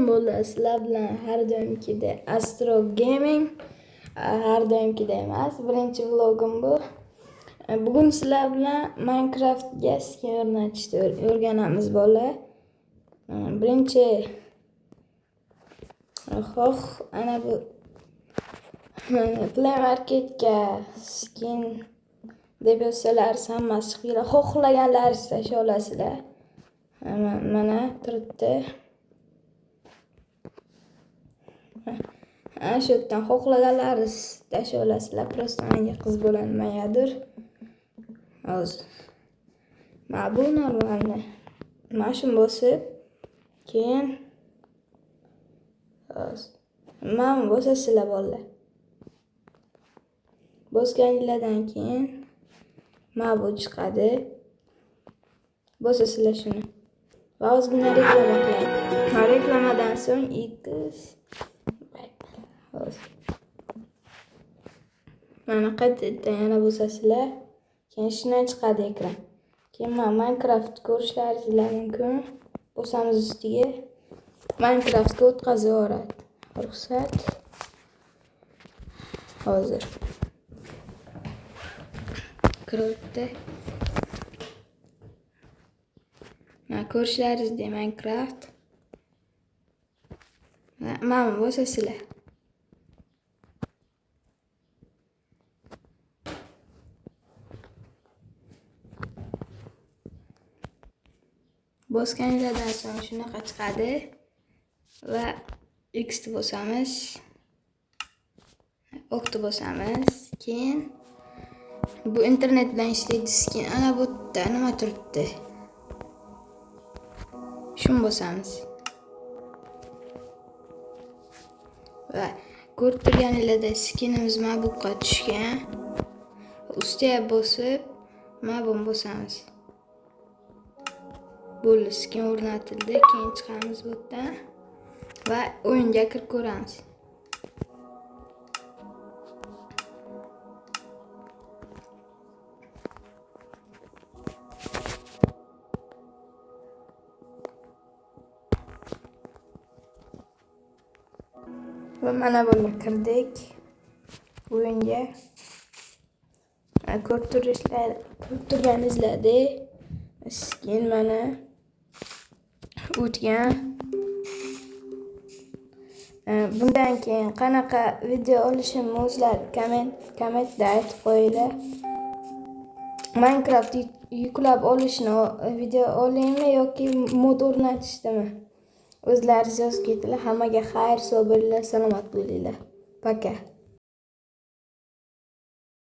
bo'ldi. Sizlar bilan har doimgidek Astro Gaming, har doimgidek emas, birinchi vlogim bu. Bugun sizlar bilan Minecraftga skin o'rnatishni o'rganamiz bolalar. Birinchi ana bu Play Marketga skin deb yozsalar hammasi chiqadi. Xohlaganlaringizni tashlay olasizlar. Mana turibdi. Shu yerdan xohlaganlaringiz tashlay olasizlar. Prosta menga qiz bo'lmaydir. Hozir. Mana bu normalni. Mana shuni bosib, keyin mana bosasizlar bolalar. Bosganingizdan keyin mana bu chiqadi. Bosasizlar shuni. Va ozgina reklama qiladi. Reklamadan so'ng X mana qaytadan yana bosasizlar. Keyin shundan chiqadi ekran. Keyin Minecraft ko'rishlaringiz mumkin. Bosamiz ustiga. Minecraftga o'tkazib yuboradi. Ruxsat. Hozir. Kiribdi. Mana ko'rishlaringizdek Minecraft. Mana bosasizlar. Bosganingizdan so'ng shunaqa chiqadi va X ni bosamiz. O'qni bosamiz. Keyin bu internet bilan ishlaydi skin. Ana bu yerda nima turibdi? Shuni bosamiz. Va ko'rib turganingizda skinimiz mana bu yerga tushgan. Ustiga bosib, mana buni bosamiz. Bo'ldi, skin o'rnatildi. Keyin chiqamiz bu yerdan va o'yinga kirib ko'ramiz. Va mana bunga kirdik o'yinga. Ko'rib turganingizlardek skin mana o'tgan. Bundan keyin qanaqa video olishimni o'zlar kommentda aytib qo'yinglar. Minecraft yuklab olishni video olaymi yoki mod o'rnatishdimi? O'zlaringiz yozib ketinglar. Hammaga xayr, sog' bo'linglar, salomat bo'linglar. Paka.